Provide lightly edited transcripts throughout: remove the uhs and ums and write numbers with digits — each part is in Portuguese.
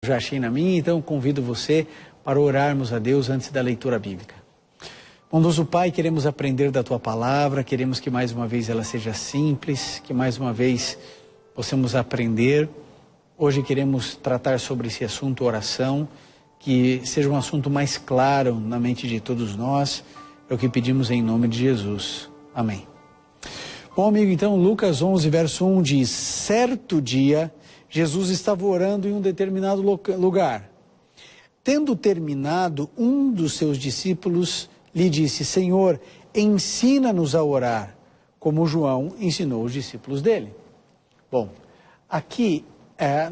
Já achei na minha, então convido você para orarmos a Deus antes da leitura bíblica. Bondoso Pai, queremos aprender da Tua Palavra, queremos que mais uma vez ela seja simples, que mais uma vez possamos aprender. Hoje queremos tratar sobre esse assunto, oração, que seja um assunto mais claro na mente de todos nós. É o que pedimos em nome de Jesus. Amém. Bom, amigo, então Lucas 11, verso 1 diz: certo dia, Jesus estava orando em um determinado lugar. Tendo terminado, um dos seus discípulos lhe disse: Senhor, ensina-nos a orar, como João ensinou os discípulos dele. Bom, aqui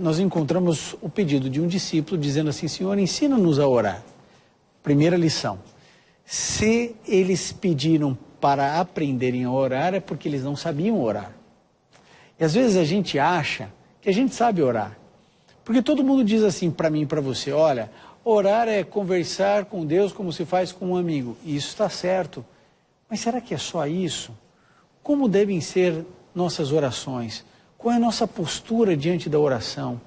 nós encontramos o pedido de um discípulo dizendo assim: Senhor, ensina-nos a orar. Primeira lição: se eles pediram para aprenderem a orar, é porque eles não sabiam orar. E às vezes a gente acha que a gente sabe orar. Porque todo mundo diz assim para mim e para você: olha, orar é conversar com Deus como se faz com um amigo. E isso está certo. Mas será que é só isso? Como devem ser nossas orações? Qual é a nossa postura diante da oração?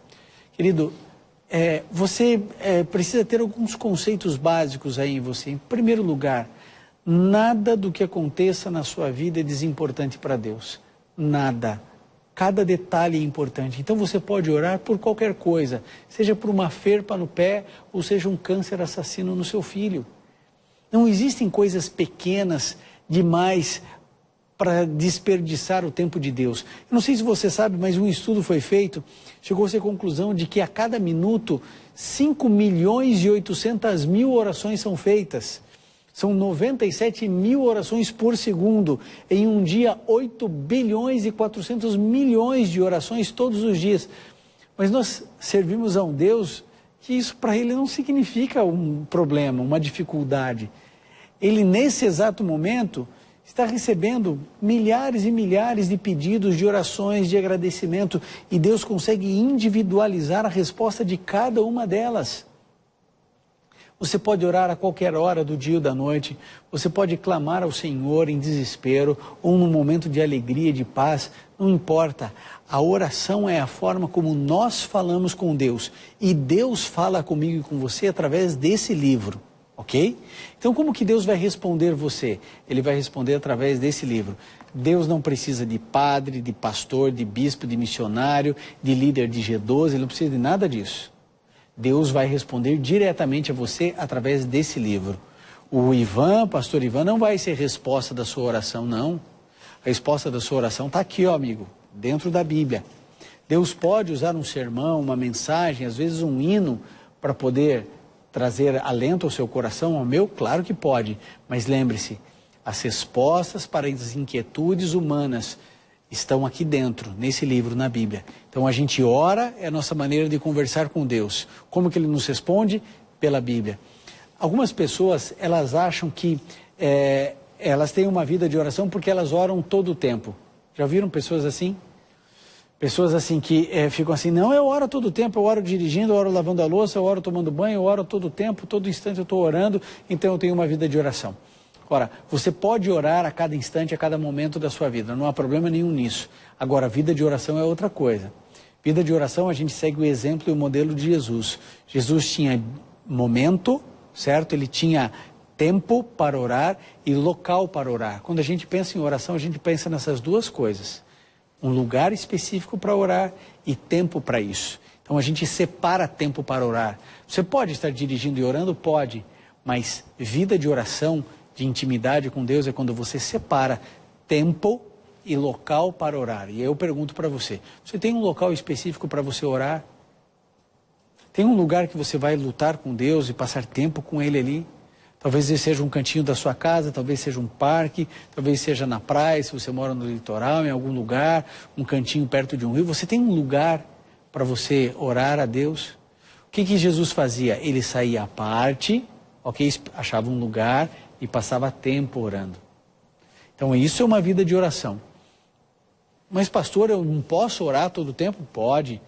Querido, você precisa ter alguns conceitos básicos aí em você. Em primeiro lugar, nada do que aconteça na sua vida é desimportante para Deus. Nada. Cada detalhe é importante. Então você pode orar por qualquer coisa, seja por uma ferpa no pé ou seja um câncer assassino no seu filho. Não existem coisas pequenas demais para desperdiçar o tempo de Deus. Eu não sei se você sabe, mas um estudo foi feito, chegou-se à conclusão de que a cada minuto 5.800.000 orações são feitas. São 97 mil orações por segundo. Em um dia, 8.400.000.000 de orações todos os dias. Mas nós servimos a um Deus que isso para Ele não significa um problema, uma dificuldade. Ele, nesse exato momento, está recebendo milhares e milhares de pedidos, de orações, de agradecimento. E Deus consegue individualizar a resposta de cada uma delas. Você pode orar a qualquer hora do dia ou da noite, você pode clamar ao Senhor em desespero ou num momento de alegria, de paz, não importa. A oração é a forma como nós falamos com Deus e Deus fala comigo e com você através desse livro, ok? Então como que Deus vai responder você? Ele vai responder através desse livro. Deus não precisa de padre, de pastor, de bispo, de missionário, de líder de G12, ele não precisa de nada disso. Deus vai responder diretamente a você através desse livro. O Ivan, pastor Ivan, não vai ser resposta da sua oração, não. A resposta da sua oração está aqui, ó, amigo, dentro da Bíblia. Deus pode usar um sermão, uma mensagem, às vezes um hino, para poder trazer alento ao seu coração, ao meu? Claro que pode. Mas lembre-se, as respostas para as inquietudes humanas estão aqui dentro, nesse livro, na Bíblia. Então a gente ora, é a nossa maneira de conversar com Deus. Como que Ele nos responde? Pela Bíblia. Algumas pessoas, elas acham que elas têm uma vida de oração porque elas oram todo o tempo. Já viram pessoas assim? Pessoas assim que ficam assim: não, eu oro todo o tempo, eu oro dirigindo, eu oro lavando a louça, eu oro tomando banho, eu oro todo o tempo, todo instante eu estou orando, então eu tenho uma vida de oração. Ora, você pode orar a cada instante, a cada momento da sua vida, não há problema nenhum nisso. Agora, vida de oração é outra coisa. Vida de oração, a gente segue o exemplo e o modelo de Jesus. Jesus tinha momento, certo? Ele tinha tempo para orar e local para orar. Quando a gente pensa em oração, a gente pensa nessas duas coisas. Um lugar específico para orar e tempo para isso. Então, a gente separa tempo para orar. Você pode estar dirigindo e orando? Pode. Mas vida de oração, de intimidade com Deus, é quando você separa tempo e local para orar. E aí eu pergunto para você: você tem um local específico para você orar? Tem um lugar que você vai lutar com Deus e passar tempo com Ele ali? Talvez seja um cantinho da sua casa, talvez seja um parque, talvez seja na praia, se você mora no litoral, em algum lugar, um cantinho perto de um rio. Você tem um lugar para você orar a Deus? O que Jesus fazia? Ele saía à parte, ok? Achava um lugar e passava tempo orando. Então isso é uma vida de oração. Mas pastor, eu não posso orar todo o tempo? Pode,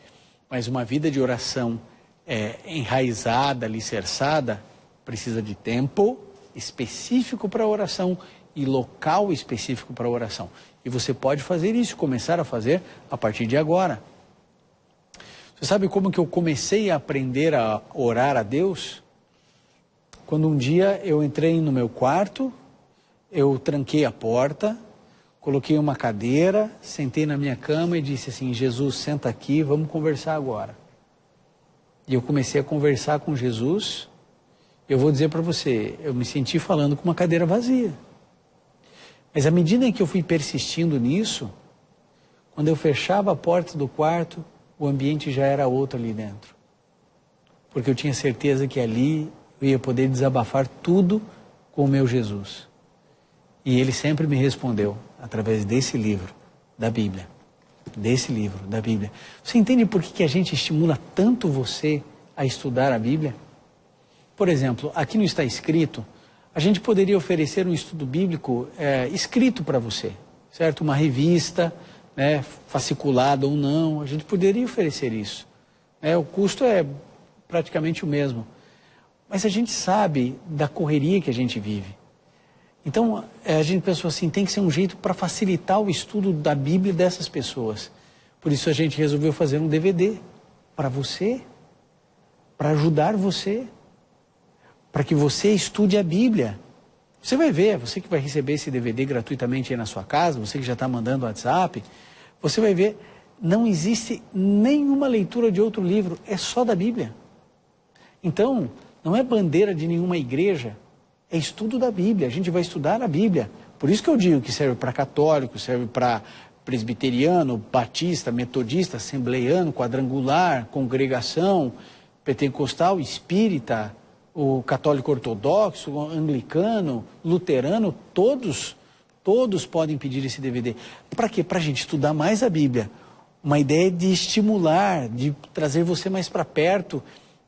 mas uma vida de oração enraizada, alicerçada, precisa de tempo específico para a oração e local específico para a oração. E você pode fazer isso, começar a fazer a partir de agora. Você sabe como que eu comecei a aprender a orar a Deus? Quando um dia eu entrei no meu quarto, eu tranquei a porta, coloquei uma cadeira, sentei na minha cama e disse assim, Jesus, senta aqui, vamos conversar agora. E eu comecei a conversar com Jesus. Eu vou dizer para você, eu me senti falando com uma cadeira vazia. Mas à medida em que eu fui persistindo nisso, quando eu fechava a porta do quarto, o ambiente já era outro ali dentro. Porque eu tinha certeza que ali eu ia poder desabafar tudo com o meu Jesus. E ele sempre me respondeu através desse livro, da Bíblia. Desse livro, da Bíblia. Você entende por que a gente estimula tanto você a estudar a Bíblia? Por exemplo, aqui não está escrito, a gente poderia oferecer um estudo bíblico escrito para você, certo? Uma revista, né, fasciculada ou não, a gente poderia oferecer isso. O custo é praticamente o mesmo. Mas a gente sabe da correria que a gente vive. Então, a gente pensou assim, tem que ser um jeito para facilitar o estudo da Bíblia dessas pessoas. Por isso a gente resolveu fazer um DVD para você, para ajudar você, para que você estude a Bíblia. Você vai ver, você que vai receber esse DVD gratuitamente aí na sua casa, você que já está mandando WhatsApp, você vai ver, não existe nenhuma leitura de outro livro, é só da Bíblia. Então, não é bandeira de nenhuma igreja, é estudo da Bíblia, a gente vai estudar a Bíblia. Por isso que eu digo que serve para católico, serve para presbiteriano, batista, metodista, assembleiano, quadrangular, congregação, pentecostal, espírita, o católico ortodoxo, o anglicano, luterano, todos podem pedir esse DVD. Para quê? Para a gente estudar mais a Bíblia. Uma ideia de estimular, de trazer você mais para perto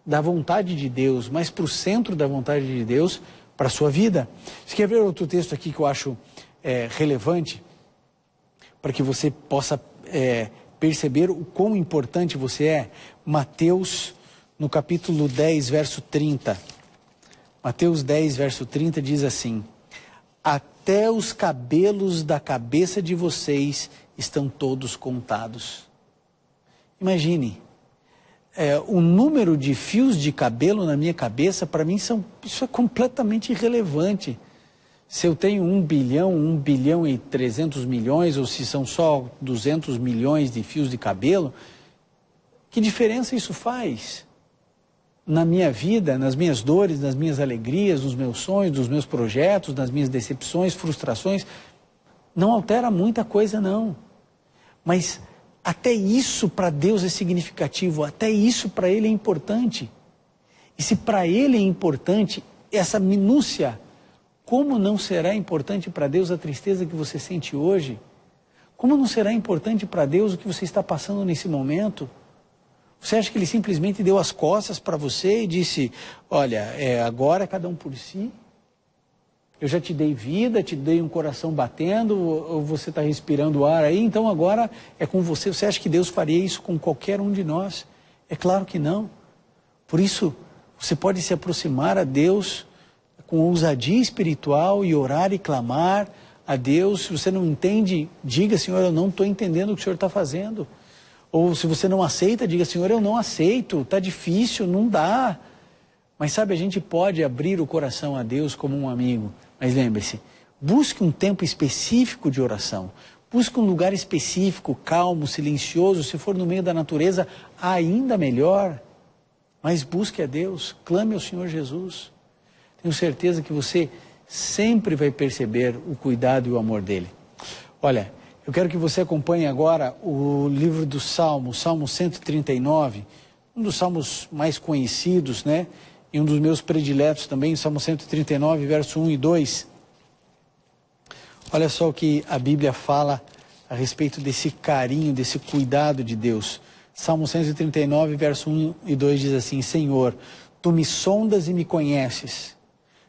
da vontade de Deus, mais para o centro da vontade de Deus, para a sua vida. Você quer ver outro texto aqui que eu acho relevante, para que você possa perceber o quão importante você é? Mateus, no capítulo 10, verso 30. Mateus 10, verso 30 diz assim, até os cabelos da cabeça de vocês estão todos contados. Imagine, o número de fios de cabelo na minha cabeça, para mim, isso é completamente irrelevante. Se eu tenho 1 bilhão e 300 milhões, ou se são só 200 milhões de fios de cabelo, que diferença isso faz? Na minha vida, nas minhas dores, nas minhas alegrias, nos meus sonhos, nos meus projetos, nas minhas decepções, frustrações, não altera muita coisa não. Mas até isso para Deus é significativo, até isso para Ele é importante. E se para Ele é importante essa minúcia, como não será importante para Deus a tristeza que você sente hoje? Como não será importante para Deus o que você está passando nesse momento? Você acha que Ele simplesmente deu as costas para você e disse, olha, agora é cada um por si? Eu já te dei vida, te dei um coração batendo, ou você está respirando ar aí, então agora é com você. Você acha que Deus faria isso com qualquer um de nós? É claro que não. Por isso, você pode se aproximar a Deus com ousadia espiritual e orar e clamar a Deus. Se você não entende, diga, Senhor, eu não estou entendendo o que o Senhor está fazendo. Ou se você não aceita, diga, Senhor, eu não aceito, está difícil, não dá. Mas sabe, a gente pode abrir o coração a Deus como um amigo. Mas lembre-se, busque um tempo específico de oração. Busque um lugar específico, calmo, silencioso. Se for no meio da natureza, ainda melhor. Mas busque a Deus, clame ao Senhor Jesus. Tenho certeza que você sempre vai perceber o cuidado e o amor dEle. Olha, eu quero que você acompanhe agora o livro do Salmo, Salmo 139, um dos salmos mais conhecidos, né? E um dos meus prediletos também, Salmo 139, verso 1 e 2. Olha só o que a Bíblia fala a respeito desse carinho, desse cuidado de Deus. Salmo 139, verso 1 e 2 diz assim, Senhor, Tu me sondas e me conheces.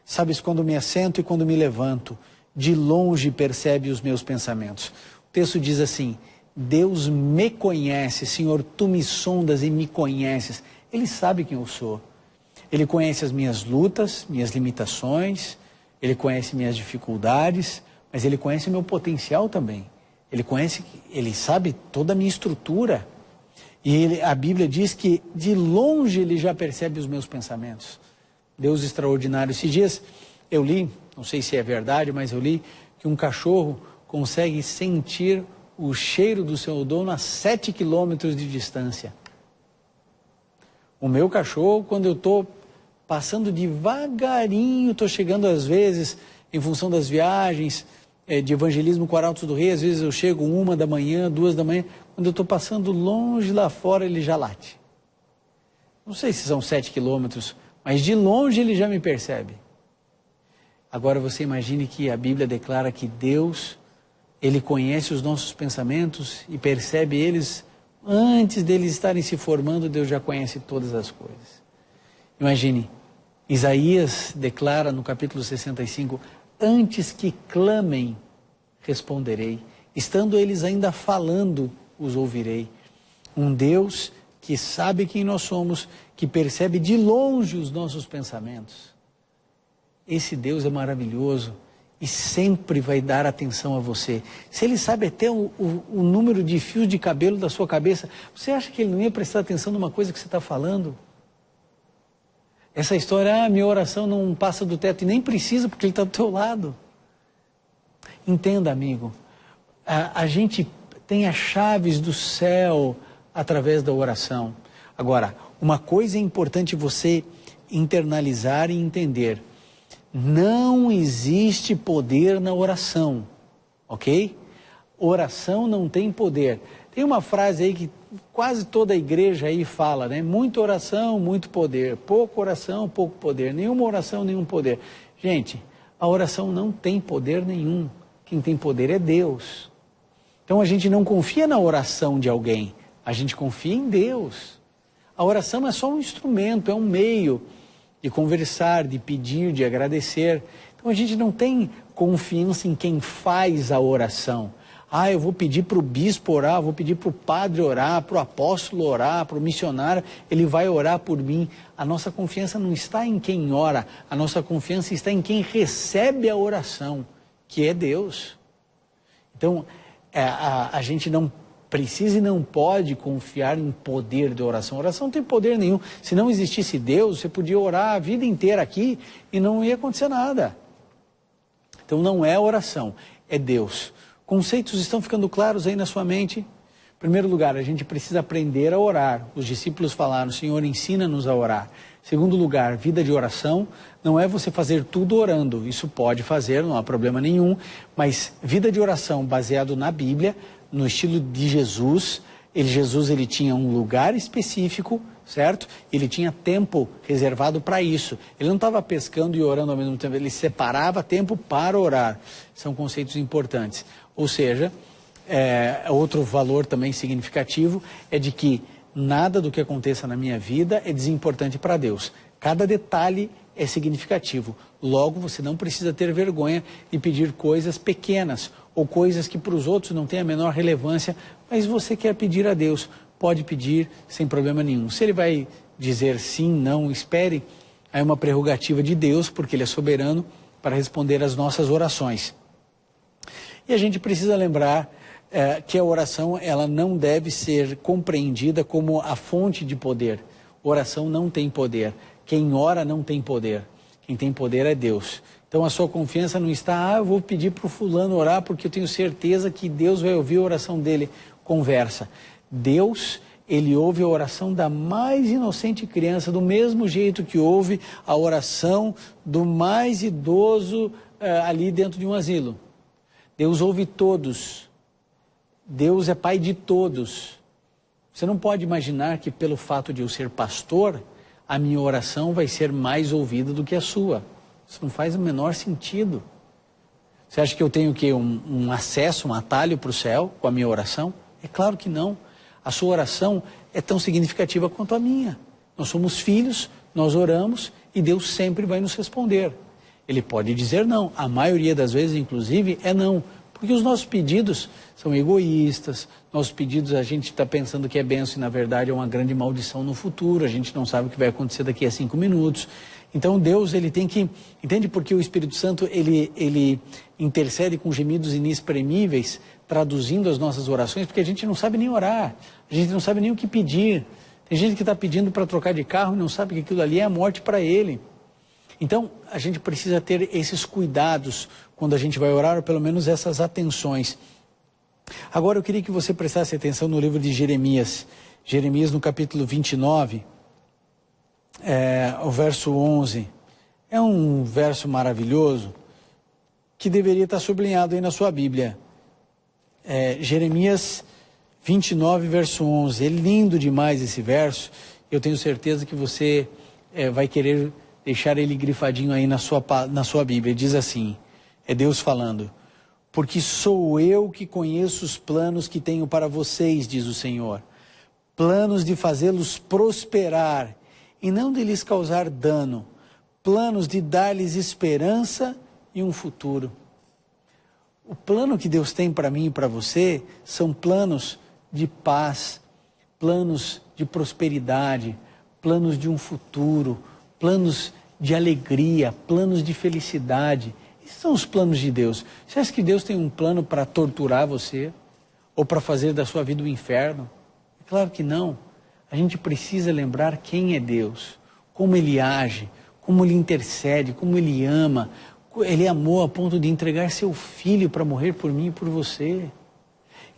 Sabes quando me assento e quando me levanto. De longe percebe os meus pensamentos. O texto diz assim, Deus me conhece, Senhor, Tu me sondas e me conheces. Ele sabe quem eu sou. Ele conhece as minhas lutas, minhas limitações, Ele conhece minhas dificuldades, mas Ele conhece meu potencial também. Ele sabe toda a minha estrutura. E a Bíblia diz que de longe ele já percebe os meus pensamentos. Deus extraordinário. Esses dias eu li, não sei se é verdade, mas eu li que um cachorro consegue sentir o cheiro do seu dono a 7 quilômetros de distância. O meu cachorro, quando eu estou passando devagarinho, estou chegando às vezes, em função das viagens de evangelismo com Arautos do Rei, às vezes eu chego 1 da manhã, 2 da manhã, quando eu estou passando longe lá fora, ele já late. Não sei se são 7 quilômetros, mas de longe ele já me percebe. Agora você imagine que a Bíblia declara que Deus, Ele conhece os nossos pensamentos e percebe eles antes deles estarem se formando. Deus já conhece todas as coisas. Imagine, Isaías declara no capítulo 65, antes que clamem, responderei. Estando eles ainda falando, os ouvirei. Um Deus que sabe quem nós somos, que percebe de longe os nossos pensamentos. Esse Deus é maravilhoso e sempre vai dar atenção a você. Se Ele sabe até o número de fios de cabelo da sua cabeça, você acha que Ele não ia prestar atenção numa coisa que você está falando? Essa história, minha oração não passa do teto, e nem precisa, porque Ele está do teu lado. Entenda, amigo, a gente tem as chaves do céu através da oração. Agora, uma coisa é importante você internalizar e entender. Não existe poder na oração, ok? Oração não tem poder. Tem uma frase aí que quase toda a igreja aí fala, né? Muita oração, muito poder. Pouca oração, pouco poder. Nenhuma oração, nenhum poder. Gente, a oração não tem poder nenhum. Quem tem poder é Deus. Então a gente não confia na oração de alguém, a gente confia em Deus. A oração é só um instrumento, é um meio de conversar, de pedir, de agradecer. Então a gente não tem confiança em quem faz a oração. Ah, eu vou pedir para o bispo orar, vou pedir para o padre orar, para o apóstolo orar, para o missionário, ele vai orar por mim. A nossa confiança não está em quem ora, a nossa confiança está em quem recebe a oração, que é Deus. Então, a gente não precisa e não pode confiar em poder de oração. A oração não tem poder nenhum. Se não existisse Deus, você podia orar a vida inteira aqui e não ia acontecer nada. Então não é oração, é Deus. Conceitos estão ficando claros aí na sua mente? Em primeiro lugar, a gente precisa aprender a orar. Os discípulos falaram, Senhor, ensina-nos a orar. Em segundo lugar, vida de oração não é você fazer tudo orando. Isso pode fazer, não há problema nenhum. Mas vida de oração baseado na Bíblia, no estilo de Jesus. Jesus tinha um lugar específico, certo? Ele tinha tempo reservado para isso. Ele não estava pescando e orando ao mesmo tempo. Ele separava tempo para orar. São conceitos importantes. Ou seja, outro valor também significativo é de que nada do que aconteça na minha vida é desimportante para Deus. Cada detalhe é significativo. Logo, você não precisa ter vergonha de pedir coisas pequenas ou coisas que para os outros não têm a menor relevância, mas você quer pedir a Deus, pode pedir sem problema nenhum. Se Ele vai dizer sim, não, espere, é uma prerrogativa de Deus, porque Ele é soberano para responder às nossas orações. E a gente precisa lembrar que a oração ela não deve ser compreendida como a fonte de poder. Oração não tem poder. Quem ora não tem poder. Quem tem poder é Deus. Então a sua confiança não está, eu vou pedir para o fulano orar porque eu tenho certeza que Deus vai ouvir a oração dele. Conversa. Deus, Ele ouve a oração da mais inocente criança, do mesmo jeito que ouve a oração do mais idoso ali dentro de um asilo. Deus ouve todos. Deus é pai de todos. Você não pode imaginar que pelo fato de eu ser pastor, a minha oração vai ser mais ouvida do que a sua. Isso não faz o menor sentido. Você acha que eu tenho que um acesso, um atalho para o céu com a minha oração? É claro que não. A sua oração é tão significativa quanto a minha. Nós somos filhos, nós oramos e Deus sempre vai nos responder. Ele pode dizer não. A maioria das vezes, inclusive, é não. Porque os nossos pedidos são egoístas, nossos pedidos a gente está pensando que é bênção e na verdade é uma grande maldição no futuro, a gente não sabe o que vai acontecer daqui a 5 minutos. Então Deus, ele tem que, entende porque o Espírito Santo, ele intercede com gemidos inexprimíveis, traduzindo as nossas orações, porque a gente não sabe nem orar, a gente não sabe nem o que pedir. Tem gente que está pedindo para trocar de carro e não sabe que aquilo ali é a morte para ele. Então, a gente precisa ter esses cuidados quando a gente vai orar, ou pelo menos essas atenções. Agora, eu queria que você prestasse atenção no livro de Jeremias. Jeremias, no capítulo 29, o verso 11. É um verso maravilhoso que deveria estar sublinhado aí na sua Bíblia. Jeremias 29, verso 11. É lindo demais esse verso. Eu tenho certeza que você vai querer deixar ele grifadinho aí na sua Bíblia. Diz assim, é Deus falando: porque sou eu que conheço os planos que tenho para vocês, diz o Senhor, planos de fazê-los prosperar e não de lhes causar dano, planos de dar-lhes esperança e um futuro. O plano que Deus tem para mim e para você são planos de paz, planos de prosperidade, planos de um futuro, planos de alegria, planos de felicidade. Esses são os planos de Deus. Você acha que Deus tem um plano para torturar você? Ou para fazer da sua vida um inferno? É claro que não. A gente precisa lembrar quem é Deus, como Ele age, como Ele intercede, como Ele ama. Ele amou a ponto de entregar seu filho para morrer por mim e por você.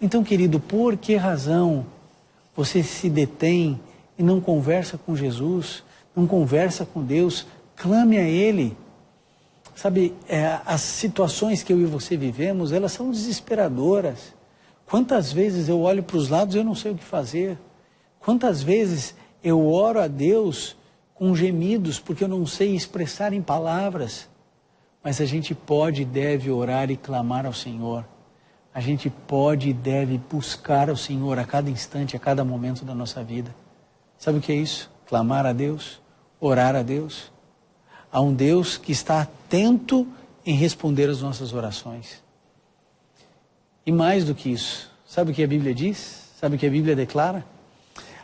Então, querido, por que razão você se detém e não conversa com Jesus, não conversa com Deus? Clame a Ele. Sabe, as situações que eu e você vivemos, elas são desesperadoras. Quantas vezes eu olho para os lados e eu não sei o que fazer? Quantas vezes eu oro a Deus com gemidos, porque eu não sei expressar em palavras? Mas a gente pode e deve orar e clamar ao Senhor. A gente pode e deve buscar ao Senhor a cada instante, a cada momento da nossa vida. Sabe o que é isso? Clamar a Deus, orar a Deus. Há um Deus que está atento em responder às nossas orações. E mais do que isso, sabe o que a Bíblia diz? Sabe o que a Bíblia declara?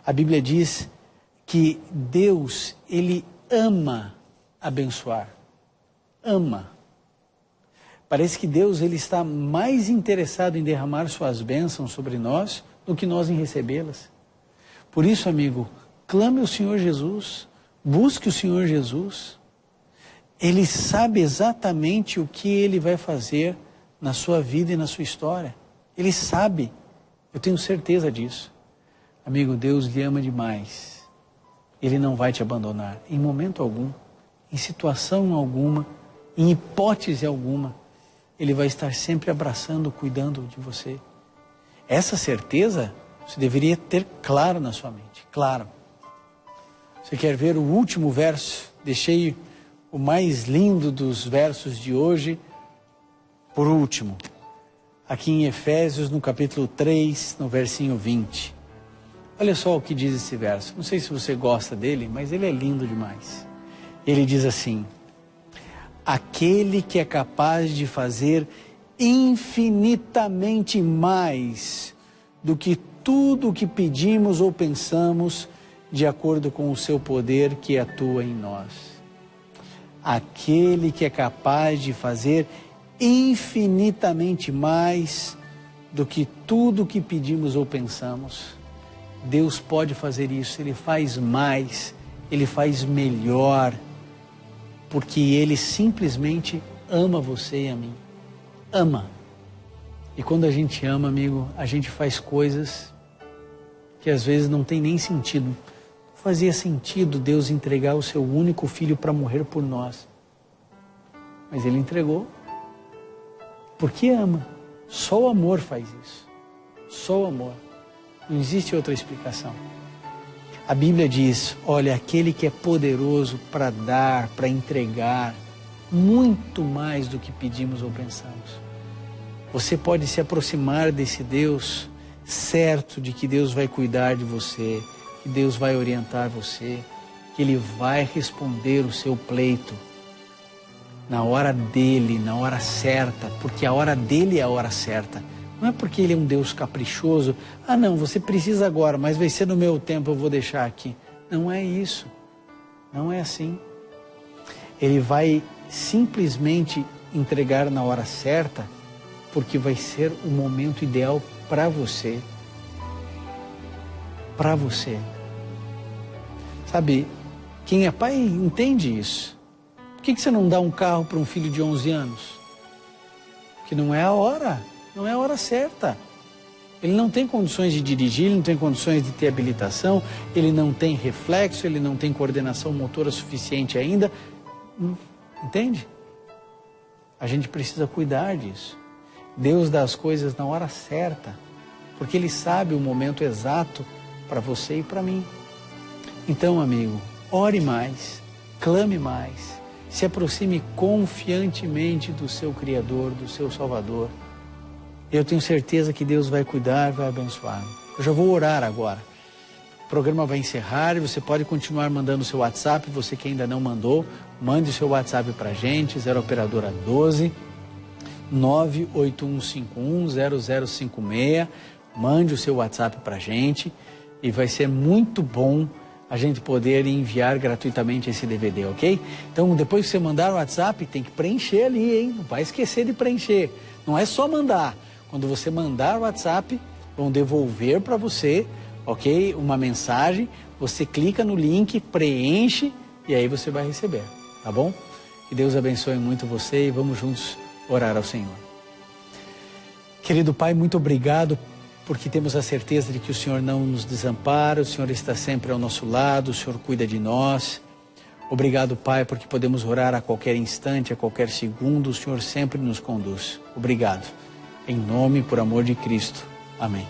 A Bíblia diz que Deus, Ele ama abençoar. Ama. Parece que Deus, Ele está mais interessado em derramar suas bênçãos sobre nós do que nós em recebê-las. Por isso, amigo, clame ao Senhor Jesus, busque o Senhor Jesus. Ele sabe exatamente o que Ele vai fazer na sua vida e na sua história. Ele sabe, eu tenho certeza disso. Amigo, Deus lhe ama demais. Ele não vai te abandonar em momento algum, em situação alguma, em hipótese alguma. Ele vai estar sempre abraçando, cuidando de você. Essa certeza você deveria ter claro na sua mente, claro. Você quer ver o último verso? Deixei o mais lindo dos versos de hoje por último. Aqui em Efésios, no capítulo 3, no versinho 20. Olha só o que diz esse verso. Não sei se você gosta dele, mas ele é lindo demais. Ele diz assim: aquele que é capaz de fazer infinitamente mais do que tudo o que pedimos ou pensamos, de acordo com o seu poder que atua em nós. Aquele que é capaz de fazer infinitamente mais do que tudo o que pedimos ou pensamos. Deus pode fazer isso, Ele faz mais, Ele faz melhor, porque Ele simplesmente ama você e a mim. Ama. E quando a gente ama, amigo, a gente faz coisas que às vezes não tem nem sentido. Não fazia sentido Deus entregar o seu único filho para morrer por nós. Mas Ele entregou. Porque ama. Só o amor faz isso. Só o amor. Não existe outra explicação. A Bíblia diz, olha, aquele que é poderoso para dar, para entregar, muito mais do que pedimos ou pensamos. Você pode se aproximar desse Deus, certo de que Deus vai cuidar de você, que Deus vai orientar você, que Ele vai responder o seu pleito. na hora dele, na hora certa, porque a hora dele é a hora certa. Não é porque ele é um Deus caprichoso, ah não, você precisa agora, mas vai ser no meu tempo, eu vou deixar aqui. Não é isso, não é assim. Ele vai simplesmente entregar na hora certa, porque vai ser o momento ideal para você. Para você. Sabe, quem é pai entende isso. Por que você não dá um carro para um filho de 11 anos? Porque não é a hora, não é a hora certa. Ele não tem condições de dirigir, ele não tem condições de ter habilitação, ele não tem reflexo, ele não tem coordenação motora suficiente ainda. Entende? A gente precisa cuidar disso. Deus dá as coisas na hora certa, porque Ele sabe o momento exato para você e para mim. Então, amigo, ore mais, clame mais, se aproxime confiantemente do seu Criador, do seu Salvador. Eu tenho certeza que Deus vai cuidar, vai abençoar. Eu já vou orar agora. O programa vai encerrar e você pode continuar mandando o seu WhatsApp. Você que ainda não mandou, mande o seu WhatsApp para a gente, 0 operadora 12 981510056. Mande o seu WhatsApp para a gente e vai ser muito bom a gente poder enviar gratuitamente esse DVD, ok? Então, depois que você mandar o WhatsApp, tem que preencher ali, hein? Não vai esquecer de preencher. Não é só mandar. Quando você mandar o WhatsApp, vão devolver para você, ok? Uma mensagem, você clica no link, preenche e aí você vai receber, tá bom? Que Deus abençoe muito você e vamos juntos orar ao Senhor. Querido Pai, muito obrigado porque temos a certeza de que o Senhor não nos desampara, o Senhor está sempre ao nosso lado, o Senhor cuida de nós. Obrigado, Pai, porque podemos orar a qualquer instante, a qualquer segundo, o Senhor sempre nos conduz. Obrigado. Em nome e por amor de Cristo. Amém.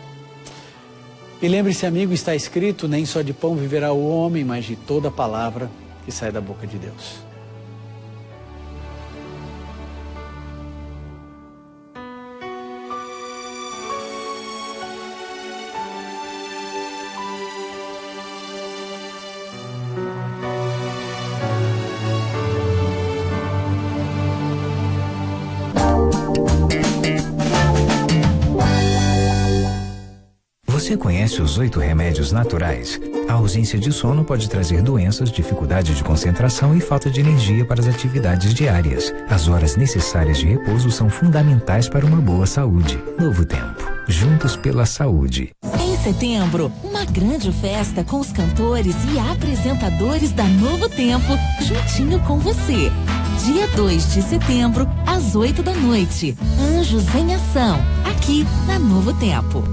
E lembre-se, amigo, está escrito, nem só de pão viverá o homem, mas de toda palavra que sai da boca de Deus. Você conhece os 8 remédios naturais? A ausência de sono pode trazer doenças, dificuldade de concentração e falta de energia para as atividades diárias. As horas necessárias de repouso são fundamentais para uma boa saúde. Novo Tempo. Juntos pela saúde. Em setembro, uma grande festa com os cantores e apresentadores da Novo Tempo, juntinho com você. Dia 2 de setembro, às 8 da noite. Anjos em Ação, aqui na Novo Tempo.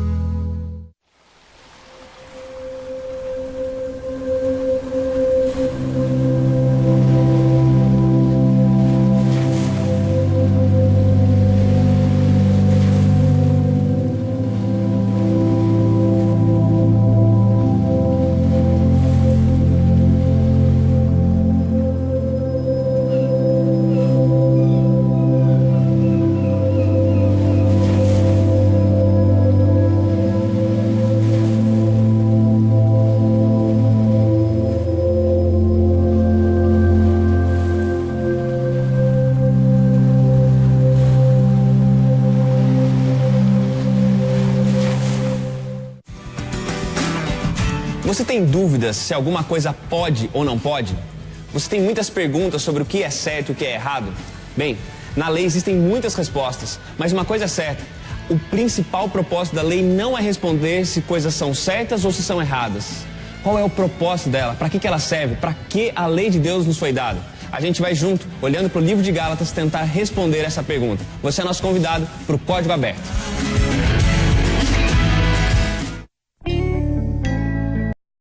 Você tem dúvidas se alguma coisa pode ou não pode? Você tem muitas perguntas sobre o que é certo e o que é errado? Bem, na lei existem muitas respostas, mas uma coisa é certa, o principal propósito da lei não é responder se coisas são certas ou se são erradas. Qual é o propósito dela? Para que ela serve? Para que a lei de Deus nos foi dada? A gente vai junto, olhando para o livro de Gálatas, tentar responder essa pergunta. Você é nosso convidado para o Código Aberto.